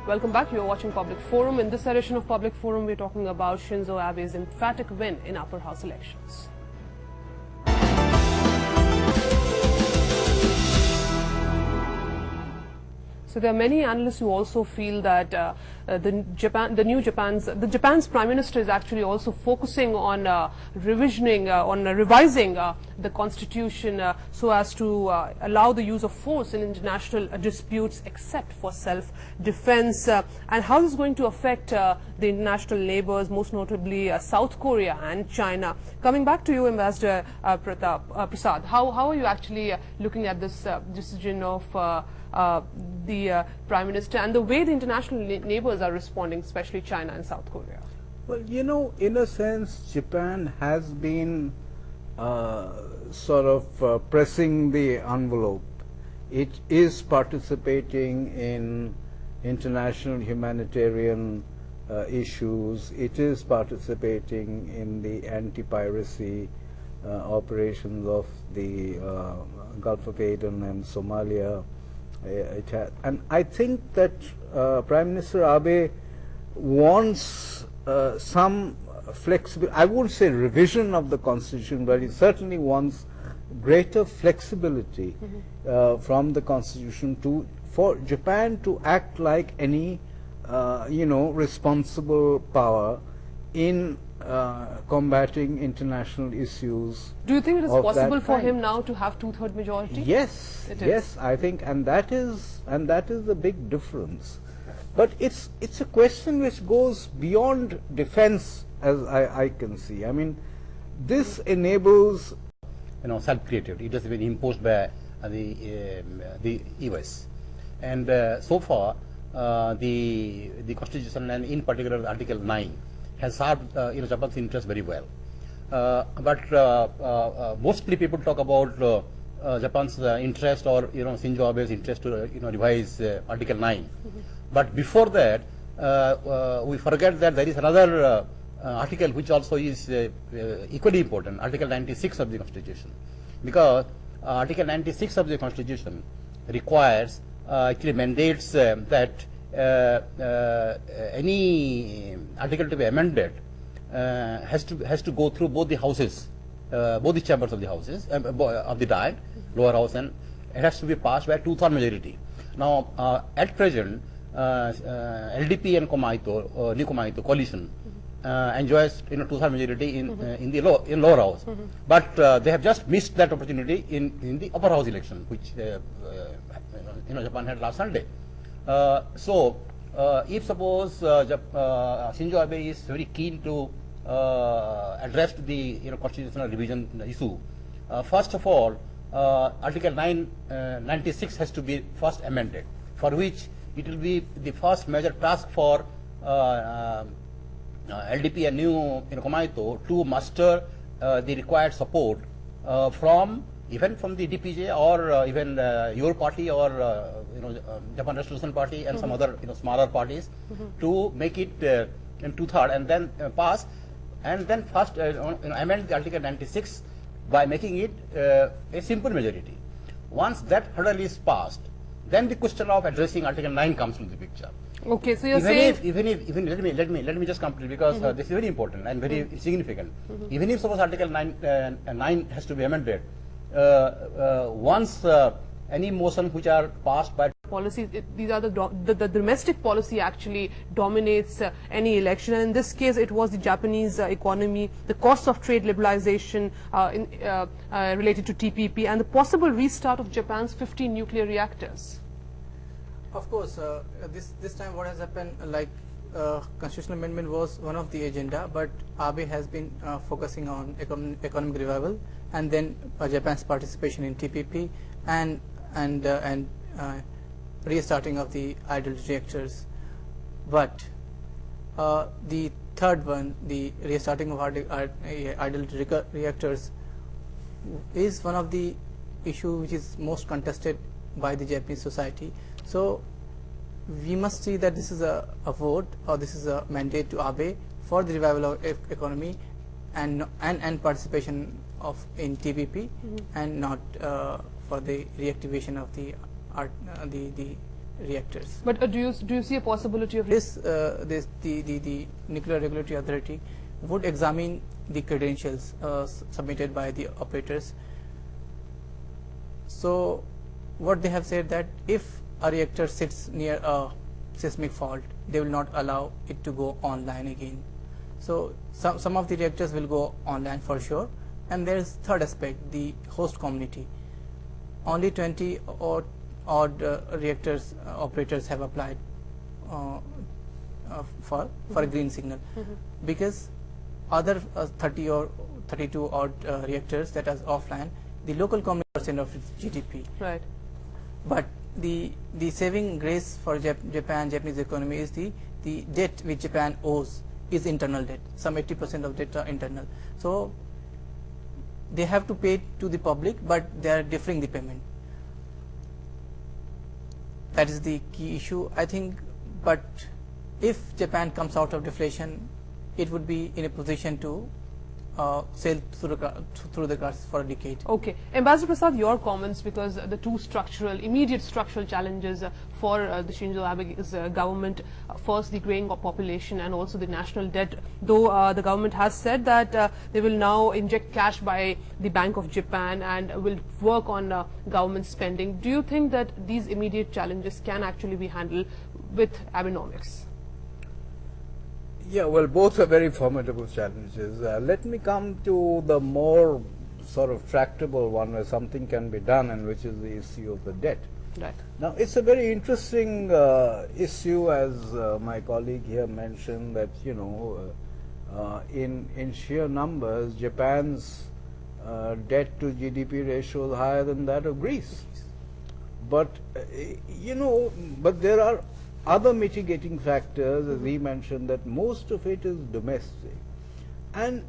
Welcome back. You are watching Public Forum. In this edition of Public Forum, we are talking about Shinzo Abe's emphatic win in upper house elections. So there are many analysts who also feel that Japan's Prime Minister is actually also focusing on revising the constitution so as to allow the use of force in international disputes except for self-defense. And how this is going to affect the international neighbors, most notably South Korea and China. Coming back to you, Ambassador Prasad, how are you actually looking at this decision of the Prime Minister and the way the international neighbors are responding, especially China and South Korea? Well, you know, in a sense, Japan has been sort of pressing the envelope. It is participating in international humanitarian issues. It is participating in the anti-piracy operations of the Gulf of Aden and Somalia. And I think that Prime Minister Abe wants some flexibility. I won't say revision of the constitution, but he certainly wants greater flexibility from the constitution for Japan to act like any responsible power in combating international issues. Do you think it is possible for him now to have two-third majority? Yes, yes, I think, and that is a big difference. But it's a question which goes beyond defense, as I can see. I mean, this enables, self-created. It has been imposed by the US, and so far the constitution, and in particular Article 9, has served Japan's interest very well. But mostly people talk about Japan's interest, or Shinzo Abe's interest to revise Article 9. But before that, we forget that there is another article which also is equally important, Article 96 of the Constitution, because Article 96 of the Constitution requires, actually mandates that any article to be amended has to go through both the houses, both the chambers of the houses of the Diet, lower house, and it has to be passed by a two-third majority. Now, at present, LDP and New Komaito coalition enjoys two-third majority in the lower house, but they have just missed that opportunity in the upper house election, which Japan had last Sunday. So, if suppose Shinzo Abe is very keen to address the constitutional revision issue, first of all, Article 96 has to be first amended, for which it will be the first major task for LDP and New Komaito to muster the required support even from the DPJ, or even your party, or Japan Restoration Party, and some other smaller parties, to make it in two-third, and then pass, and then first amend the Article 96 by making it a simple majority. Once that hurdle is passed, then the question of addressing Article 9 comes into the picture. Okay, so you're saying let me just complete, because this is very important and very significant. Even if suppose Article 9 has to be amended, once any motion which are passed by policies, these are the domestic policy actually dominates any election, and in this case it was the Japanese economy, the cost of trade liberalization related to TPP, and the possible restart of Japan's 15 nuclear reactors. Of course, this time what has happened, like constitutional amendment was one of the agenda, but Abe has been focusing on economic revival, and then Japan's participation in TPP, and restarting of the idle reactors. But the third one, the restarting of idle reactors, is one of the issue which is most contested by the Japanese society. So we must see that this is a vote, or this is a mandate to Abe for the revival of economy and participation in TPP, and not for the reactivation of the reactors. But do you see a possibility of The Nuclear Regulatory Authority would examine the credentials submitted by the operators. So what they have said that if a reactor sits near a seismic fault, they will not allow it to go online again. So some of the reactors will go online for sure. And there is third aspect, the host community. Only 20 or odd reactors operators have applied for a green signal, because other 30 or 32 odd reactors that are offline, the local community % of its GDP. Right. But the saving grace for Japanese economy is the debt which Japan owes is internal debt. Some 80% of debt are internal. So they have to pay to the public, but they are deferring the payment. That is the key issue, I think. But if Japan comes out of deflation, it would be in a position to sail through the crisis for a decade. Okay. Ambassador Prasad, your comments, because the two immediate structural challenges for the Shinzo Abe's government, first the graying of population and also the national debt, though the government has said that they will now inject cash by the Bank of Japan and will work on government spending. Do you think that these immediate challenges can actually be handled with Abenomics? Yeah, well, both are very formidable challenges. Let me come to the more sort of tractable one where something can be done, and which is the issue of the debt. Right. Now, it's a very interesting issue, as my colleague here mentioned, that, you know, in sheer numbers, Japan's debt to GDP ratio is higher than that of Greece. But, you know, but there are other mitigating factors, as we mentioned, that most of it is domestic. And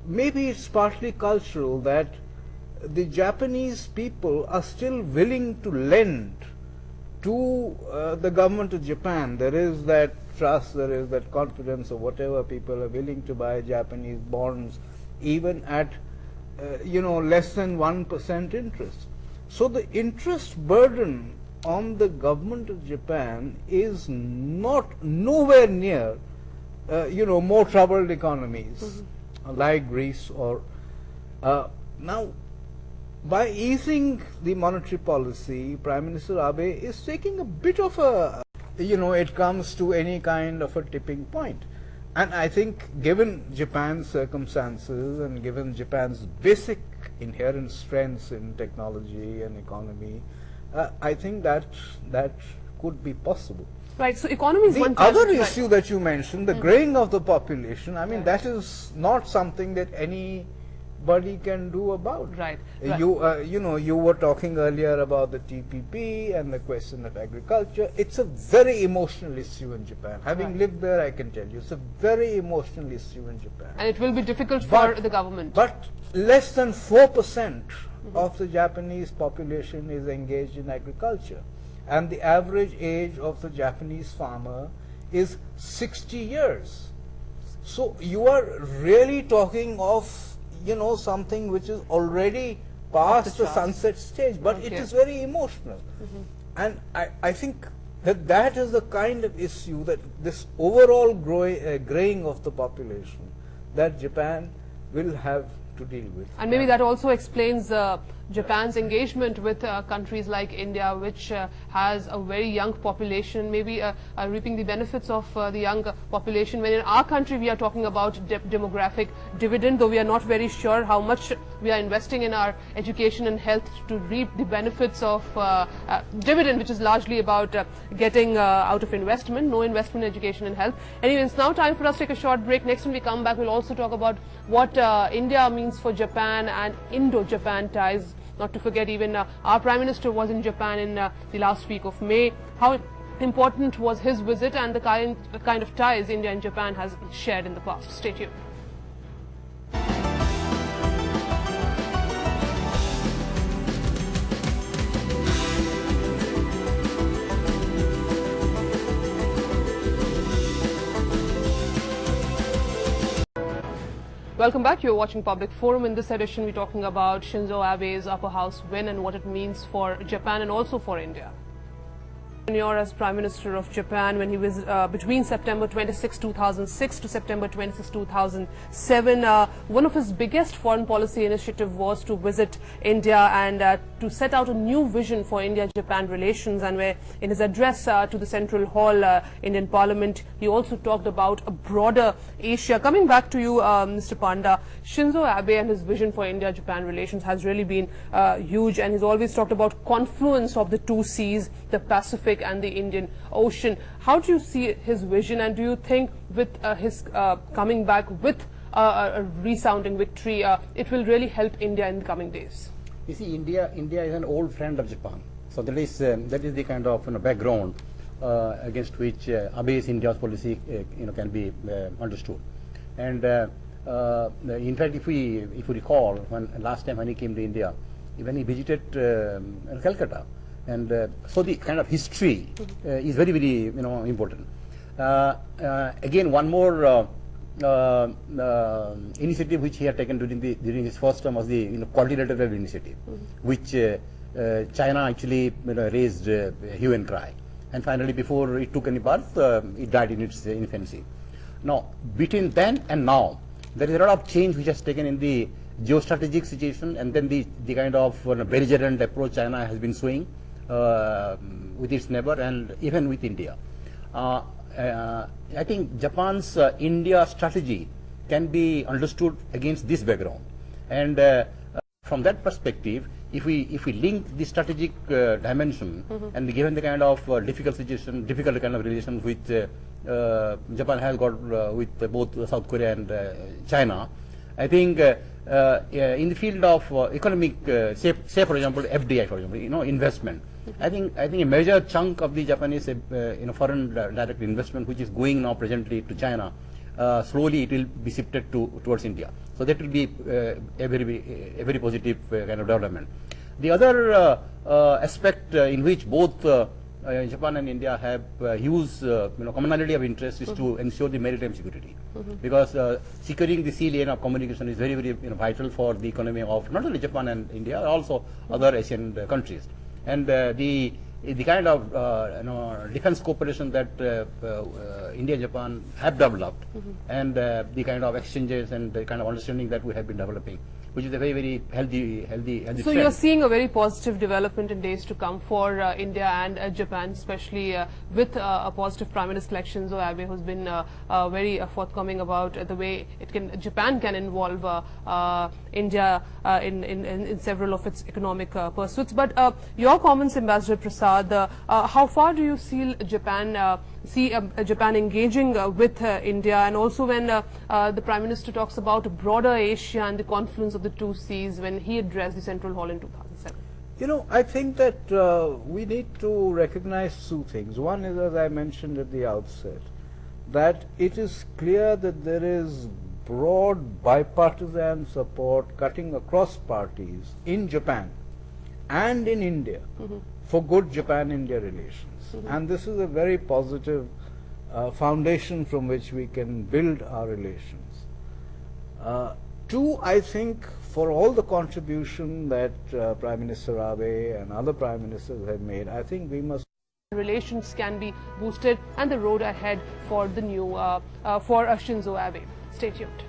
maybe it's partly cultural that the Japanese people are still willing to lend to the government of Japan. There is that trust, there is that confidence, or whatever. People are willing to buy Japanese bonds even at you know, less than 1% interest. So the interest burden on the government of Japan is nowhere near you know, more troubled economies like Greece or now. By easing the monetary policy, Prime Minister Abe is taking a bit of a, you know, it comes to any kind of a tipping point. And I think, given Japan's circumstances and given Japan's basic inherent strengths in technology and economy, I think that could be possible. Right. So economy is The one other challenge, issue right. that you mentioned, the graying of the population, I mean, that is not something that anybody can do about. Right. You know, you were talking earlier about the TPP and the question of agriculture. It's a very emotional issue in Japan. Having lived there, I can tell you, it's a very emotional issue in Japan. And it will be difficult for the government. But less than 4% of the Japanese population is engaged in agriculture, and the average age of the Japanese farmer is 60 years. So you are really talking of, you know, something which is already past the sunset stage, but it is very emotional. And I think that is the kind of issue, that this overall graying of the population, that Japan will have to deal with. And maybe that also explains Japan's engagement with countries like India, which has a very young population, maybe reaping the benefits of the young population. When in our country we are talking about demographic dividend, though we are not very sure how much we are investing in our education and health to reap the benefits of dividend, which is largely about getting out of investment, no investment in education and health. Anyway, it's now time for us to take a short break. Next, when we come back, we'll also talk about what India means for Japan and Indo-Japan ties. Not to forget, even our Prime Minister was in Japan in the last week of May. How important was his visit and the kind of ties India and Japan has shared in the past. Stay tuned. Welcome back. You're watching Public Forum. In this edition, we're talking about Shinzo Abe's upper house win and what it means for Japan and also for India. tenure as Prime Minister of Japan when he was between September 26, 2006 to September 26, 2007. One of his biggest foreign policy initiative was to visit India and to set out a new vision for India-Japan relations, and where in his address to the Central Hall, Indian Parliament, he also talked about a broader Asia. Coming back to you, Mr. Panda, Shinzo Abe and his vision for India-Japan relations has really been huge, and he's always talked about confluence of the two seas, the Pacific and the Indian Ocean. How do you see his vision, and do you think with his coming back with a resounding victory, it will really help India in the coming days? You see, India is an old friend of Japan, so that is the kind of background against which Abe's India's policy can be understood. And in fact, if you recall, when last time when he came to India, when he visited Calcutta, and so the kind of history is very, very important. Again, one more initiative which he had taken during his first term was the qualitative initiative, which China actually raised hue and cry, and finally, before it took any birth, it died in its infancy. Now, between then and now, there is a lot of change which has taken in the geostrategic situation, and then the kind of belligerent approach China has been showing with its neighbor and even with India. I think Japan's India strategy can be understood against this background, and from that perspective, if we link the strategic dimension and given the kind of difficult kind of relations which Japan has got with both South Korea and China, I think in the field of economic, say for example FDI, for example, investment, I think a major chunk of the Japanese foreign direct investment which is going now presently to China, slowly it will be shifted towards India. So that will be a very positive kind of development. The other aspect in which both Japan and India have huge commonality of interest is to ensure the maritime security, because securing the sea lane of communication is very, very vital for the economy of not only Japan and India, also other Asian countries. And the kind of defense cooperation that India and Japan have developed, and the kind of exchanges and the kind of understanding that we have been developing, which is a very, very healthy So trend. you're seeing a very positive development in days to come for India and Japan, especially with a positive Prime Minister like Shinzo Abe, who's been very forthcoming about the way Japan can involve India in several of its economic pursuits. But your comments, Ambassador Prasad, how far do you see Japan engaging with India, and also when the Prime Minister talks about a broader Asia and the confluence of the two seas when he addressed the Central Hall in 2007? I think that we need to recognize two things. One is, as I mentioned at the outset, that it is clear that there is broad bipartisan support cutting across parties in Japan and in India for good Japan-India relations. And this is a very positive foundation from which we can build our relations. Two, I think, for all the contribution that Prime Minister Abe and other Prime Ministers have made, I think we must relations can be boosted and the road ahead for the new for Shinzo Abe. Stay tuned.